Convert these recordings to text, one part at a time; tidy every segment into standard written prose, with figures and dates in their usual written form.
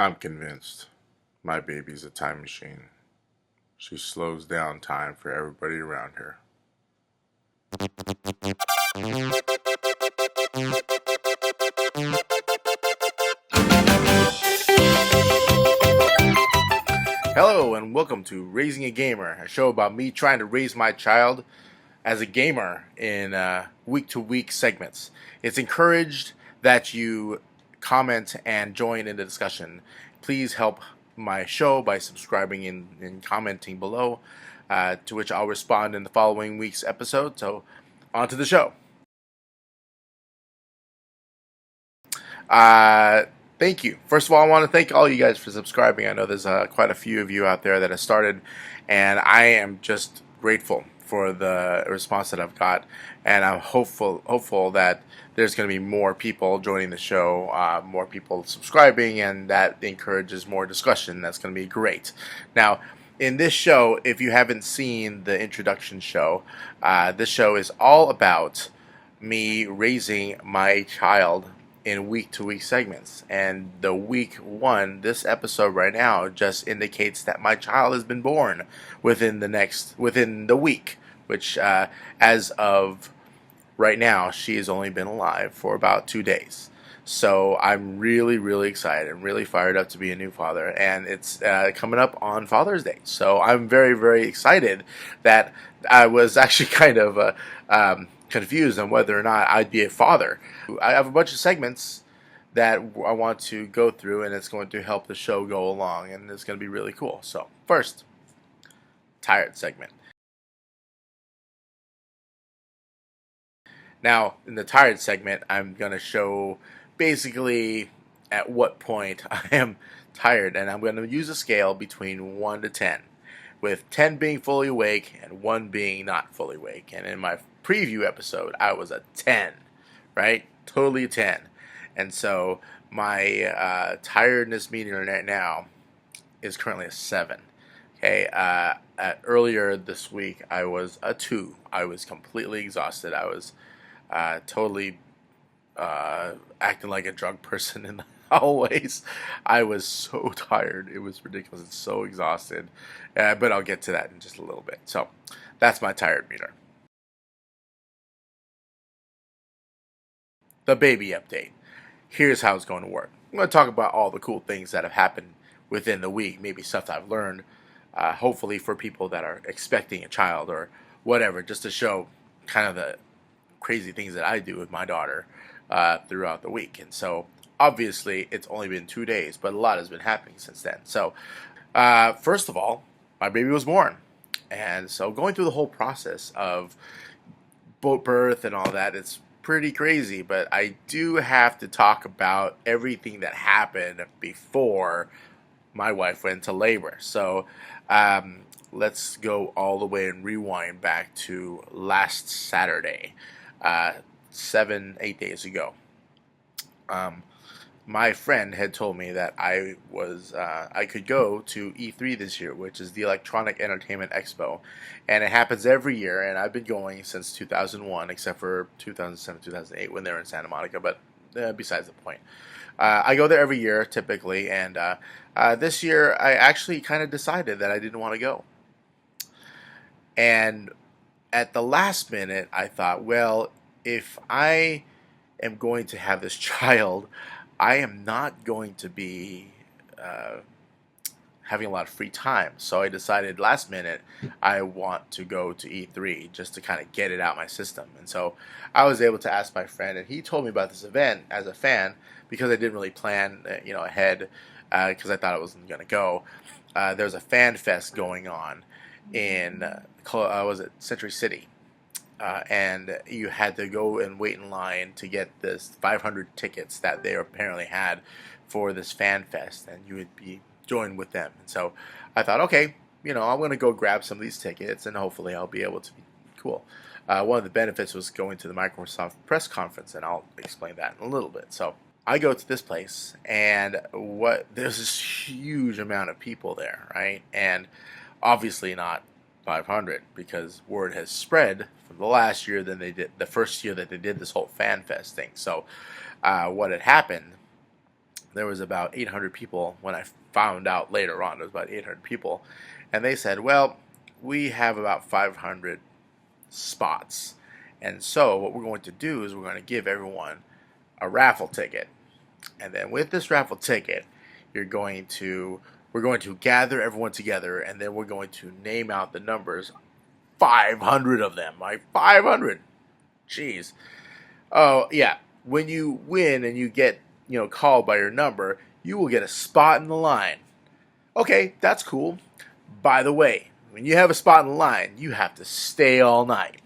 I'm convinced my baby's a time machine. She slows down time for everybody around her. Hello, and welcome to Raising a Gamer, a show about me trying to raise my child as a gamer in week to week segments. It's encouraged that you comment and join in the discussion. Please help my show by subscribing and commenting below, to which I'll respond in the following week's episode. So, on to the show. Uh, Thank you. First of all, I want to thank all you guys for subscribing. I know there's quite a few of you out there that have started, and I am just grateful for the response that I've got, and I'm hopeful that there's going to be more people joining the show, more people subscribing, and that encourages more discussion. That's going to be great. Now, in this show, if you haven't seen the introduction show, this show is all about me raising my child in week to week segments. And the week one, this episode right now, just indicates that my child has been born within the week, which as of right now, she has only been alive for about 2 days. So I'm really, really excited and really fired up to be a new father, and it's coming up on Father's Day. So I'm very, very excited that I was actually kind of confused on whether or not I'd be a father. I have a bunch of segments that I want to go through, and it's going to help the show go along, and it's going to be really cool. So first, tired segment. Now, in the tired segment, I'm going to show basically at what point I am tired, and I'm going to use a scale between 1 to 10, with 10 being fully awake and 1 being not fully awake. And in my preview episode, I was a 10, right? Totally a 10. And so my tiredness meter right now is currently a 7. Okay, earlier this week, I was a 2. I was completely exhausted. I was totally acting like a drunk person in the hallways. I was so tired. It was ridiculous and so exhausted. But I'll get to that in just a little bit. So that's my tired meter. The baby update. Here's how it's going to work. I'm going to talk about all the cool things that have happened within the week, maybe stuff that I've learned, hopefully for people that are expecting a child or whatever, just to show kind of the crazy things that I do with my daughter throughout the week. And so, obviously, it's only been 2 days, but a lot has been happening since then. So, first of all, my baby was born. And so, going through the whole process of birth and all that, it's pretty crazy. But I do have to talk about everything that happened before my wife went into labor. So, let's go all the way and rewind back to last Saturday, 8 days ago. My friend had told me that I could go to E3 this year, which is the Electronic Entertainment Expo, and it happens every year. And I've been going since 2001, except for 2007, 2008 when they were in Santa Monica. But besides the point, I go there every year typically, and this year I actually kind of decided that I didn't want to go. And at the last minute, I thought, well, if I am going to have this child, I am not going to be having a lot of free time. So I decided last minute I want to go to E3 just to kind of get it out my system. And so I was able to ask my friend, and he told me about this event as a fan because I didn't really plan, ahead because I thought I wasn't going to go. There's a fan fest going on in was it Century City, and you had to go and wait in line to get this 500 tickets that they apparently had for this fan fest, and you would be joined with them. And so I thought, okay, I'm going to go grab some of these tickets, and hopefully I'll be able to be cool. One of the benefits was going to the Microsoft press conference, and I'll explain that in a little bit. So I go to this place, and there's this huge amount of people there, right? And obviously not 500, because word has spread from the last year than they did the first year that they did this whole fan fest thing. So what had happened there was about 800 people. When I found out later on, there was about 800 people, and they said, "Well, we have about 500 spots, and so what we're going to do is we're going to give everyone a raffle ticket, and then with this raffle ticket, we're going to gather everyone together, and then we're going to name out the numbers, 500 of them, like 500. Jeez. Oh yeah, when you win and you get called by your number, you will get a spot in the line. Okay, that's cool. By the way, when you have a spot in the line, you have to stay all night.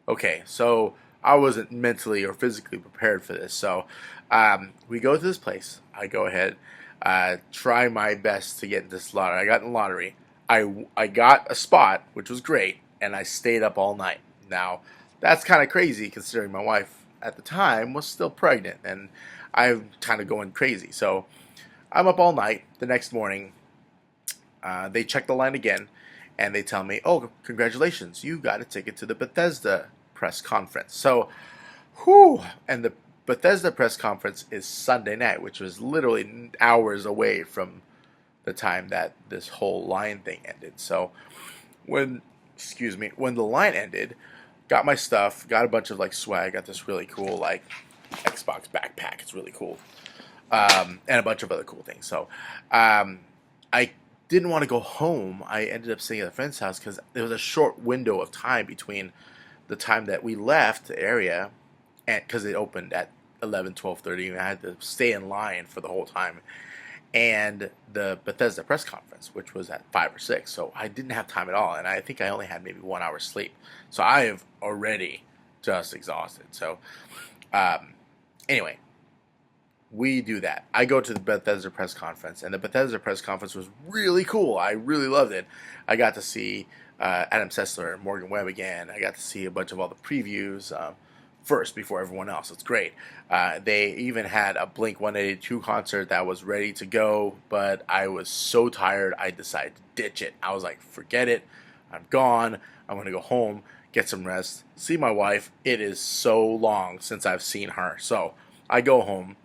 Okay, so I wasn't mentally or physically prepared for this. So we go to this place. I go ahead, try my best to get this lottery. I got in the lottery. I got a spot, which was great, and I stayed up all night. Now, that's kind of crazy considering my wife at the time was still pregnant, and I'm kind of going crazy. So I'm up all night. The next morning, they check the line again, and they tell me, "Oh, congratulations, you got a ticket to the Bethesda press conference." So, whew, and the Bethesda press conference is Sunday night, which was literally hours away from the time that this whole line thing ended. So, when the line ended, got my stuff, got a bunch of like swag, got this really cool like Xbox backpack. It's really cool, and a bunch of other cool things. So, I didn't want to go home. I ended up staying at a friend's house because there was a short window of time between the time that we left the area, and because it opened at 11, 12:30, and I had to stay in line for the whole time, and the Bethesda press conference, which was at 5 or 6. So I didn't have time at all, and I think I only had maybe 1 hour sleep. So I have already just exhausted. So anyway, we do that. I go to the Bethesda press conference, and the Bethesda press conference was really cool. I really loved it. I got to see Adam Sessler and Morgan Webb again. I got to see a bunch of all the previews first before everyone else. It's great. They even had a Blink 182 concert that was ready to go, but I was so tired I decided to ditch it. I was like, forget it. I'm gone. I'm going to go home, get some rest, see my wife. It is so long since I've seen her. So I go home.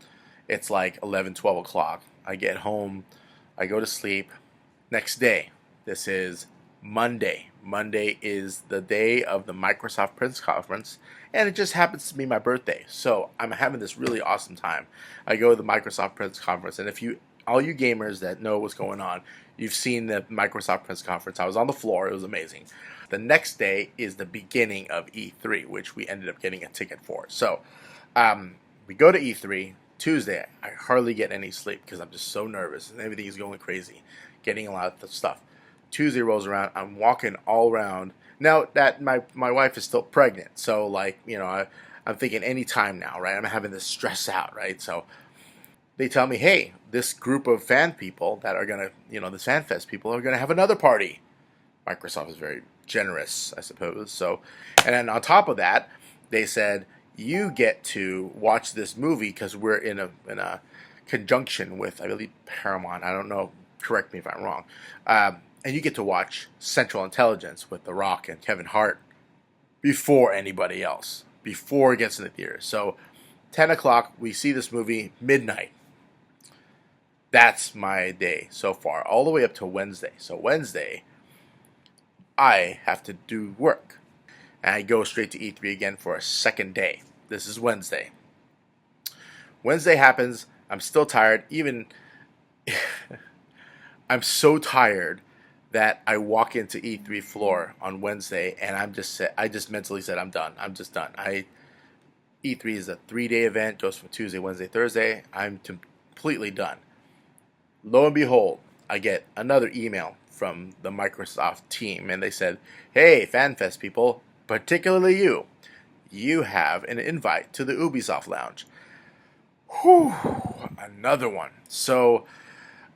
It's like 11, 12 o'clock. I get home. I go to sleep. Next day, this is Monday. Monday is the day of the Microsoft Press Conference, and it just happens to be my birthday. So I'm having this really awesome time. I go to the Microsoft Press Conference, and all you gamers that know what's going on, you've seen the Microsoft Press Conference. I was on the floor. It was amazing. The next day is the beginning of E3, which we ended up getting a ticket for. So we go to E3. Tuesday, I hardly get any sleep because I'm just so nervous and everything is going crazy, getting a lot of stuff. Tuesday rolls around, I'm walking all around. Now that my wife is still pregnant, so like I'm thinking any time now, right? I'm having this stress out, right? So they tell me, hey, this group of fan people that are gonna, the FanFest people are gonna have another party. Microsoft is very generous, I suppose. So, and then on top of that, they said, you get to watch this movie because we're in a conjunction with, I believe, Paramount. I don't know. Correct me if I'm wrong. And you get to watch Central Intelligence with The Rock and Kevin Hart before anybody else, before it gets in the theater. So 10 o'clock, we see this movie, midnight. That's my day so far, all the way up to Wednesday. So Wednesday, I have to do work. And I go straight to E3 again for a second day. This is Wednesday. Wednesday happens. I'm still tired. Even I'm so tired that I walk into E3 floor on Wednesday, and I just mentally said, I'm done. I'm just done. E3 is a 3-day event. Goes from Tuesday, Wednesday, Thursday. I'm completely done. Lo and behold, I get another email from the Microsoft team, and they said, hey, FanFest people, particularly you have an invite to the Ubisoft Lounge. Whew, another one. So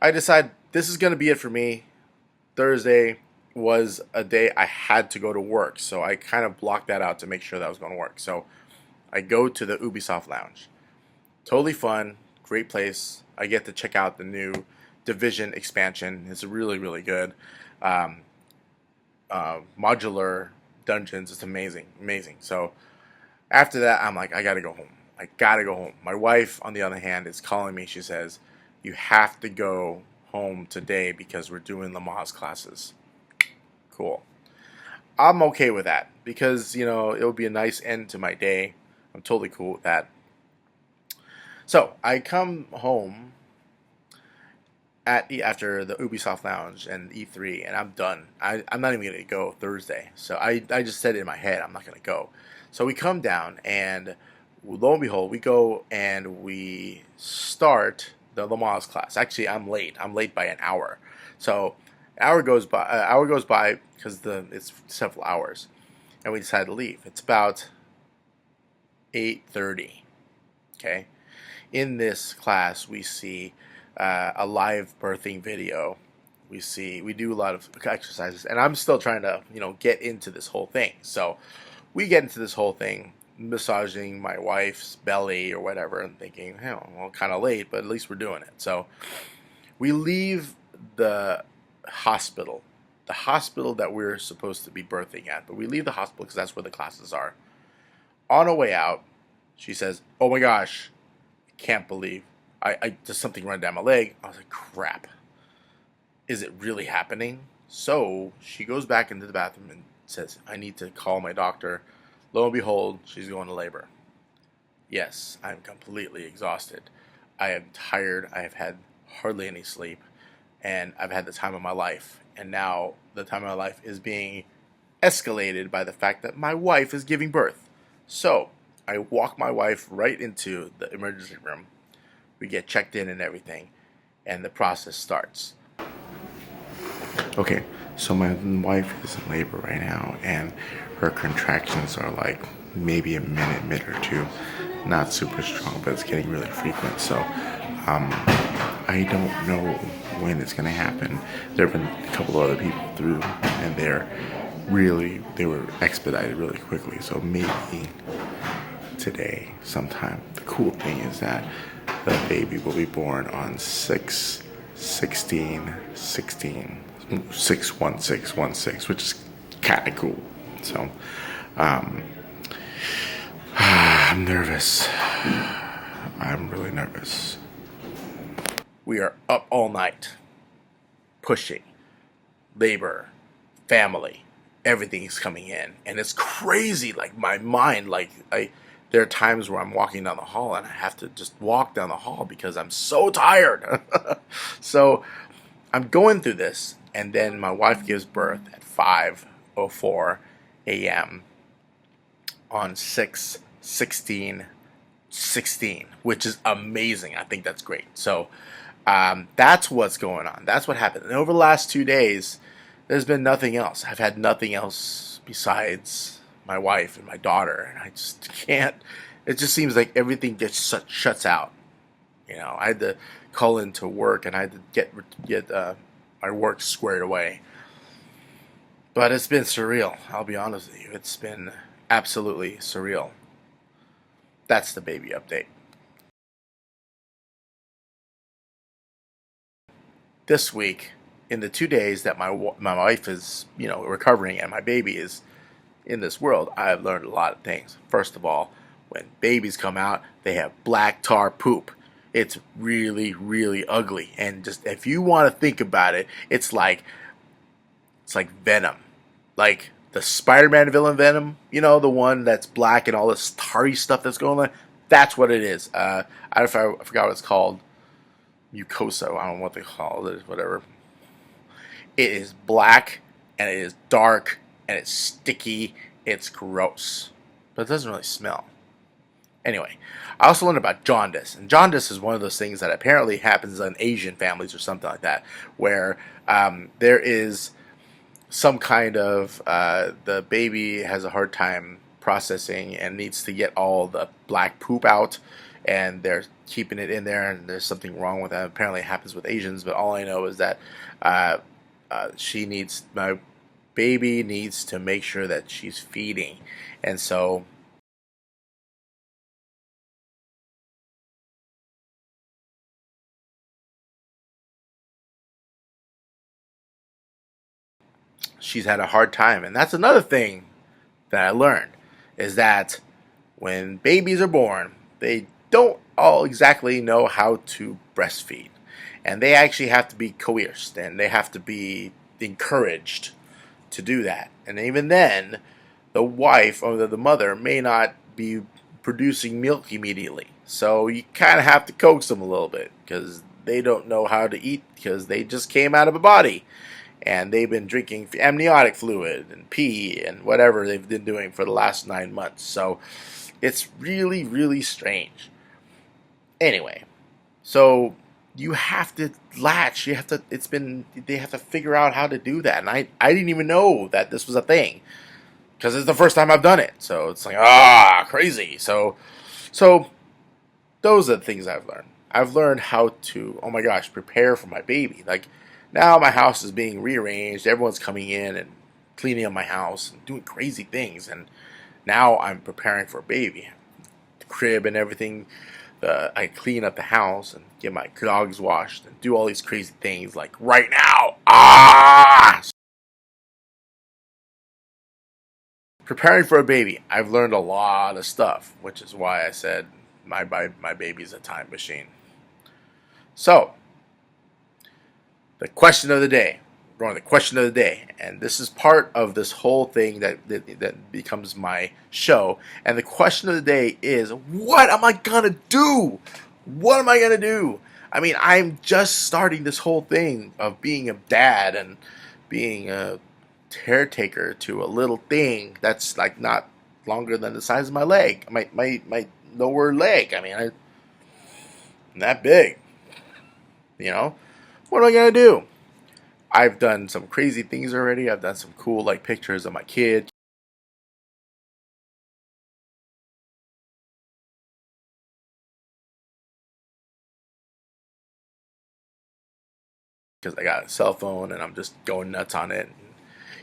I decide this is going to be it for me. Thursday was a day I had to go to work, so I kind of blocked that out to make sure that I was going to work. So I go to the Ubisoft Lounge. Totally fun, great place. I get to check out the new Division expansion. It's really, really good. Modular dungeons. It's amazing. So after that, I'm like, I gotta go home. I gotta go home. My wife, on the other hand, is calling me. She says, you have to go home today because we're doing Lamaze classes. Cool. I'm okay with that because, it'll be a nice end to my day. I'm totally cool with that. So I come home after the Ubisoft Lounge and E3, and I'm done. I'm not even going to go Thursday. So I just said it in my head, I'm not going to go. So we come down, and lo and behold, we go and we start the Lamaze class. Actually, I'm late. I'm late by an hour. So an hour goes by because it's several hours, and we decide to leave. It's about 8:30. Okay. In this class, we see a live birthing video. We do a lot of exercises, and I'm still trying to get into this whole thing. So we get into this whole thing, massaging my wife's belly or whatever, and thinking, well, kind of late, but at least we're doing it. So we leave the hospital that we're supposed to be birthing at, but we leave the hospital because that's where the classes are. On our way out, she says, "Oh my gosh, I can't believe I just something run down my leg." I was like, crap. Is it really happening? So she goes back into the bathroom and says, I need to call my doctor. Lo and behold, she's going to labor. Yes, I'm completely exhausted. I am tired. I have had hardly any sleep. And I've had the time of my life. And now the time of my life is being escalated by the fact that my wife is giving birth. So I walk my wife right into the emergency room. We get checked in and everything, and the process starts. Okay, so my wife is in labor right now, and her contractions are like maybe a minute or two. Not super strong, but it's getting really frequent. So I don't know when it's going to happen. There have been a couple of other people through, and they were expedited really quickly. So maybe today sometime. The cool thing is that the baby will be born on 6/16/16, which is kind of cool. So I'm nervous. I'm really nervous. We are up all night, pushing, labor, family, everything is coming in, and it's crazy. Like my mind, there are times where I'm walking down the hall and I have to just walk down the hall because I'm so tired. So I'm going through this, and then my wife gives birth at 5:04 a.m. on 6/16/16, which is amazing. I think that's great. So that's what's going on. That's what happened. And over the last 2 days, there's been nothing else. I've had nothing else besides my wife and my daughter, and I just can't. It just seems like everything just shuts out. I had to call into work, and I had to get my work squared away. But it's been surreal. I'll be honest with you. It's been absolutely surreal. That's the baby update. This week, in the 2 days that my wife is recovering and my baby is in this world, I've learned a lot of things. First of all, when babies come out, they have black tar poop. It's really, really ugly. And just if you want to think about it, it's like Venom. Like the Spider-Man villain Venom, the one that's black and all this tarry stuff that's going on. That's what it is. I forgot what it's called. Mucosa. I don't know what they call it. Whatever. It is black and it is dark and it's sticky. It's gross, but it doesn't really smell. Anyway, I also learned about jaundice, and jaundice is one of those things that apparently happens in Asian families or something like that, where there is some kind of the baby has a hard time processing and needs to get all the black poop out, and they're keeping it in there, and there's something wrong with that. Apparently it happens with Asians, but all I know is that my baby needs to make sure that she's feeding, and so she's had a hard time. And that's another thing that I learned, is that when babies are born, they don't all exactly know how to breastfeed. And they actually have to be coerced and they have to be encouraged to do that. And even then, the wife or the mother may not be producing milk immediately. So you kind of have to coax them a little bit because they don't know how to eat because they just came out of a body and they've been drinking amniotic fluid and pee and whatever they've been doing for the last 9 months. So it's really, really strange. Anyway, so you have to latch. You have to. They have to figure out how to do that. And I didn't even know that this was a thing because it's the first time I've done it. So it's like crazy. So those are the things I've learned. I've learned how to, oh my gosh, prepare for my baby. Like now my house is being rearranged. Everyone's coming in and cleaning up my house and doing crazy things. And now I'm preparing for a baby. The crib and everything. I clean up the house and get my dogs washed and do all these crazy things like right now. Preparing for a baby, I've learned a lot of stuff, which is why I said my baby's a time machine. So, the question of the day. We're on the question of the day, and this is part of this whole thing that becomes my show. And the question of the day is, what am I gonna do? What am I gonna do? I mean, I'm just starting this whole thing of being a dad and being a caretaker to a little thing that's like not longer than the size of my leg, my lower leg. I mean, I'm that big. You know, what am I gonna do? I've done some crazy things already. I've done some cool like pictures of my kid. Because I got a cell phone and I'm just going nuts on it.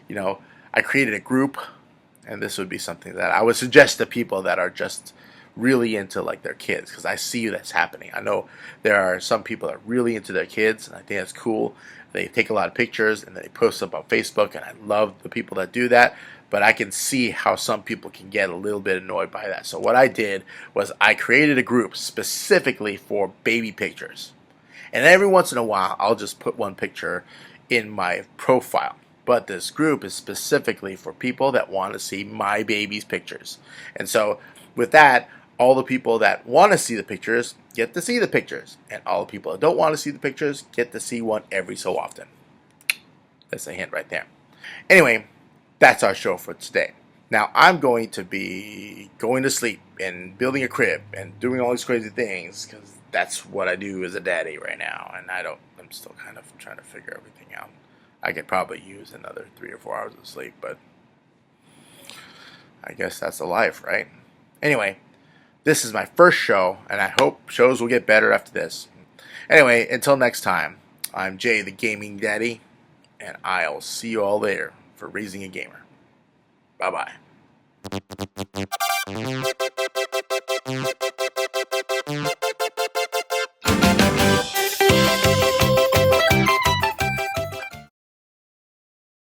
And, I created a group, and this would be something that I would suggest to people that are just really into like their kids, because I see that's happening. I know there are some people that are really into their kids, and I think that's cool. They take a lot of pictures and they post them on Facebook, and I love the people that do that. But I can see how some people can get a little bit annoyed by that. So what I did was I created a group specifically for baby pictures. And every once in a while, I'll just put one picture in my profile. But this group is specifically for people that want to see my baby's pictures. And so, with that, all the people that want to see the pictures get to see the pictures. And all the people that don't want to see the pictures get to see one every so often. That's a hint right there. Anyway, that's our show for today. Now, I'm going to be going to sleep and building a crib and doing all these crazy things because that's what I do as a daddy right now. And I'm still kind of trying to figure everything out. I could probably use another 3 or 4 hours of sleep, but I guess that's the life, right? Anyway, this is my first show, and I hope shows will get better after this. Anyway, until next time, I'm Jay, the Gaming Daddy, and I'll see you all later for Raising a Gamer. Bye-bye.